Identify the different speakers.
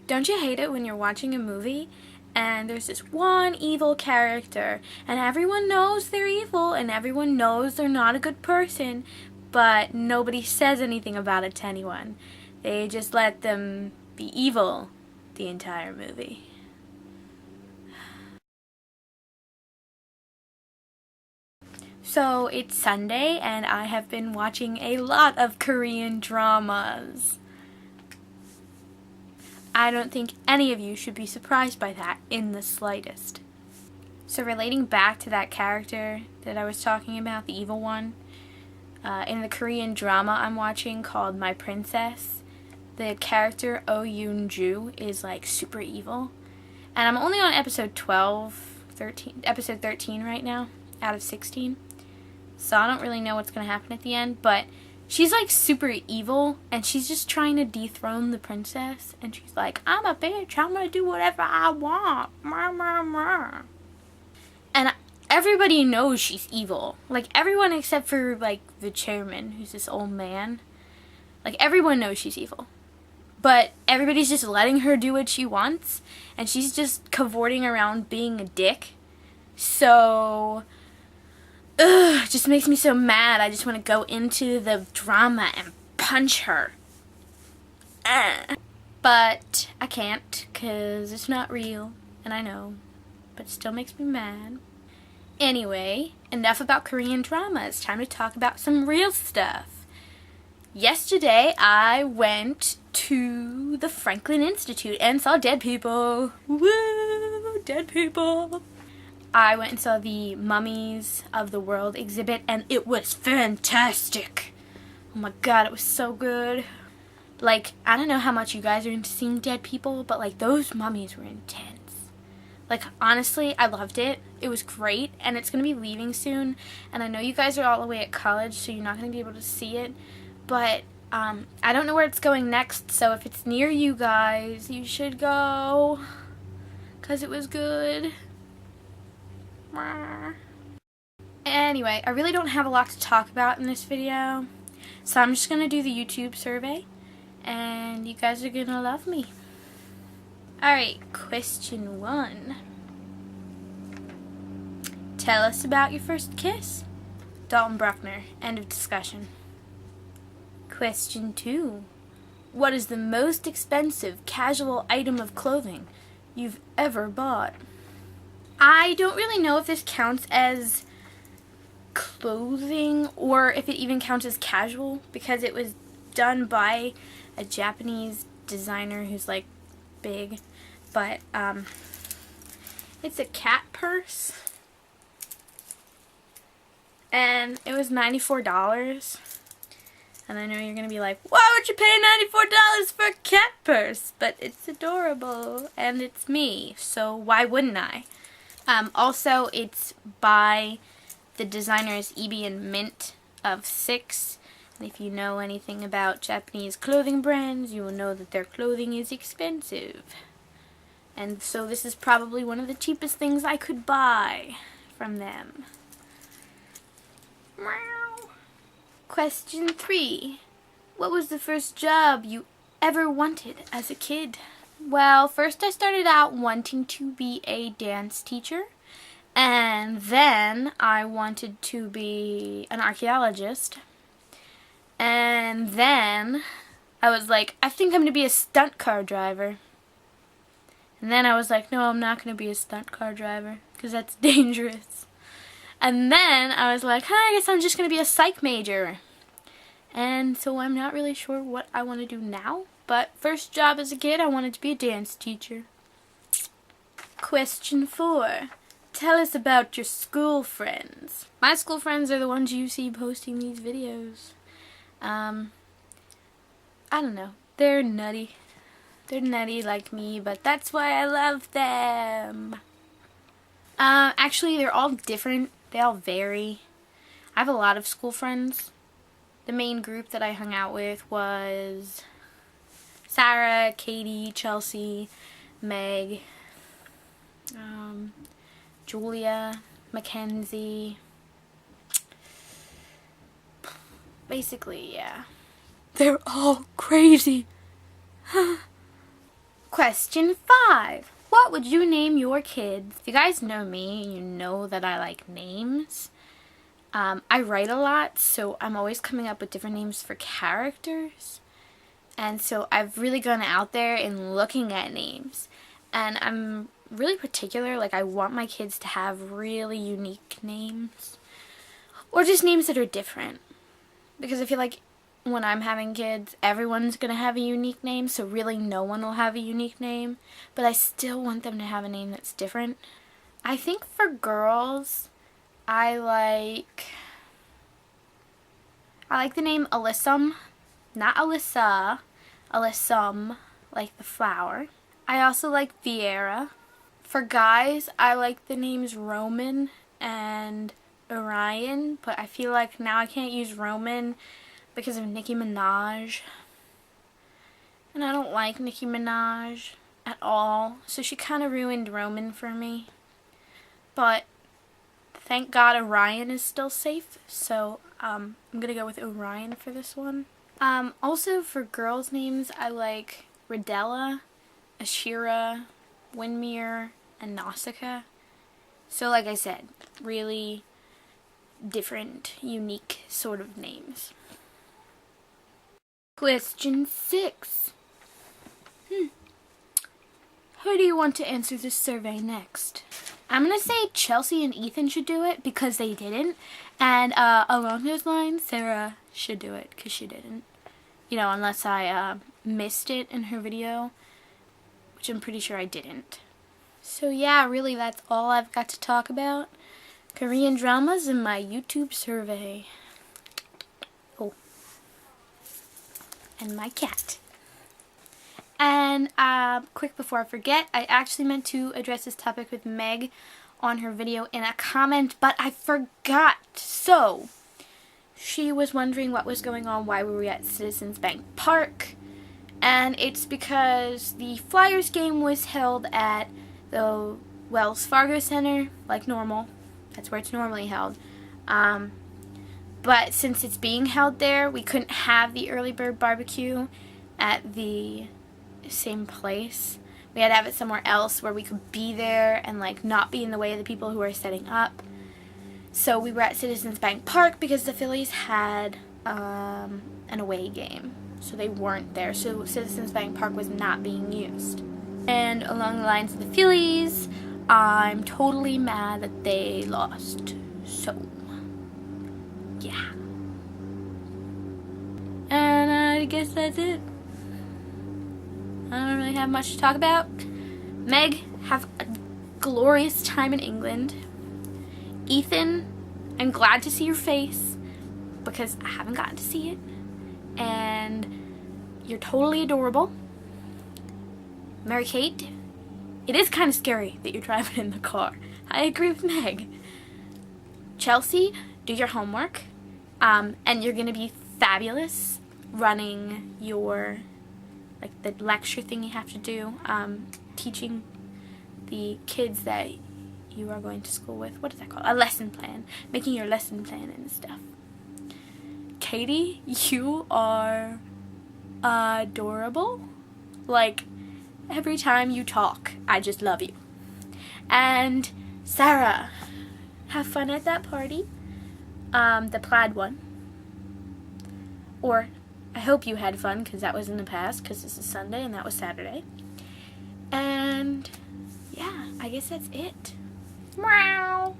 Speaker 1: Don't you hate it when you're watching a movie and there's this one evil character and everyone knows they're evil and everyone knows they're not a good person, but nobody says anything about it to anyone. They just let them be evil the entire movie. So it's Sunday and I have been watching a lot of Korean dramas. I don't think any of you should be surprised by that in the slightest. So relating back to that character that I was talking about, the evil one, in the Korean drama I'm watching called My Princess, the character Oh Yoon-ju is like super evil. And I'm only on episode 13 right now, out of 16. So I don't really know what's going to happen at the end, but she's like super evil, and she's just trying to dethrone the princess, and she's like, I'm a bitch, I'm gonna do whatever I want. And everybody knows she's evil. Like, everyone except for, like, the chairman, who's this old man. Like, everyone knows she's evil. But everybody's just letting her do what she wants, and she's just cavorting around being a dick. So it just makes me so mad. I just want to go into the drama and punch her. But I can't, because it's not real, and I know, but it still makes me mad. Anyway, enough about Korean drama. It's time to talk about some real stuff. Yesterday, I went to the Franklin Institute and saw dead people. Woo! Dead people. I went and saw the Mummies of the World exhibit, and it was fantastic. Oh my god, it was so good. Like, I don't know how much you guys are into seeing dead people, but like, those mummies were intense. Like, honestly, I loved it. It was great, and it's going to be leaving soon, and I know you guys are all away at college, so you're not going to be able to see it, but I don't know where it's going next, so if it's near you guys, you should go, because it was good. Anyway, I really don't have a lot to talk about in this video, so I'm just going to do the YouTube survey, and you guys are going to love me. Alright, question 1. Tell us about your first kiss. Dalton Bruckner, end of discussion. Question 2. What is the most expensive casual item of clothing you've ever bought? I don't really know if this counts as clothing or if it even counts as casual, because it was done by a Japanese designer who's like big, but it's a cat purse, and it was $94. And I know you're gonna be like, why would you pay $94 for a cat purse? But it's adorable, and it's me, so why wouldn't I? Also, it's by the designers Ebe and Mint of 6. And if you know anything about Japanese clothing brands, you will know that their clothing is expensive. And so this is probably one of the cheapest things I could buy from them. Meow. Question 3. What was the first job you ever wanted as a kid? Well, first I started out wanting to be a dance teacher, and then I wanted to be an archaeologist, and then I was like, I think I'm going to be a stunt car driver. And then I was like, no, I'm not going to be a stunt car driver, because that's dangerous. And then I was like, I guess I'm just going to be a psych major. And so I'm not really sure what I want to do now. But first job as a kid, I wanted to be a dance teacher. Question 4. Tell us about your school friends. My school friends are the ones you see posting these videos. I don't know. They're nutty. They're nutty like me, but that's why I love them. Actually, they're all different. They all vary. I have a lot of school friends. The main group that I hung out with was Sarah, Katie, Chelsea, Meg, Julia, Mackenzie. Basically, yeah. They're all crazy. Question 5. What would you name your kids? If you guys know me, you know that I like names. I write a lot, so I'm always coming up with different names for characters. And so I've really gone out there and looking at names. And I'm really particular, like I want my kids to have really unique names. Or just names that are different. Because I feel like when I'm having kids, everyone's going to have a unique name, so really no one will have a unique name. But I still want them to have a name that's different. I think for girls, I like the name Alyssum. Not Alyssa, Alyssum, like the flower. I also like Vieira. For guys, I like the names Roman and Orion, but I feel like now I can't use Roman because of Nicki Minaj. And I don't like Nicki Minaj at all, so she kind of ruined Roman for me. But thank God Orion is still safe, so I'm going to go with Orion for this one. Also for girls' names, I like Radella, Ashira, Windmere, and Nausicaa. So like I said, really different, unique sort of names. Question 6. Who do you want to answer this survey next? I'm going to say Chelsea and Ethan should do it because they didn't. And along those lines, Sarah should do it because she didn't. You know, unless I missed it in her video, which I'm pretty sure I didn't. So yeah, really that's all I've got to talk about. Korean dramas in my YouTube survey. Oh. And my cat. And quick before I forget, I actually meant to address this topic with Meg on her video in a comment, but I forgot. So, she was wondering what was going on, why we were at Citizens Bank Park. And it's because the Flyers game was held at the Wells Fargo Center, like normal. That's where it's normally held. But since it's being held there, we couldn't have the early bird barbecue at the same place. We had to have it somewhere else where we could be there and like not be in the way of the people who are setting up. So we were at Citizens Bank Park because the Phillies had an away game. So they weren't there. So Citizens Bank Park was not being used. And along the lines of the Phillies, I'm totally mad that they lost. So, yeah. And I guess that's it. I don't really have much to talk about. Meg, have a glorious time in England. Ethan, I'm glad to see your face because I haven't gotten to see it. And you're totally adorable. Mary Kate, it is kind of scary that you're driving in the car. I agree with Meg. Chelsea, do your homework. And you're going to be fabulous running your, like the lecture thing you have to do, teaching the kids that you are going to school with. What is that called? A lesson plan. Making your lesson plan and stuff. Katie, you are adorable. Like, every time you talk, I just love you. And Sarah, have fun at that party. The plaid one. Or, I hope you had fun, because that was in the past, because this is Sunday and that was Saturday. And, yeah, I guess that's it. Meow.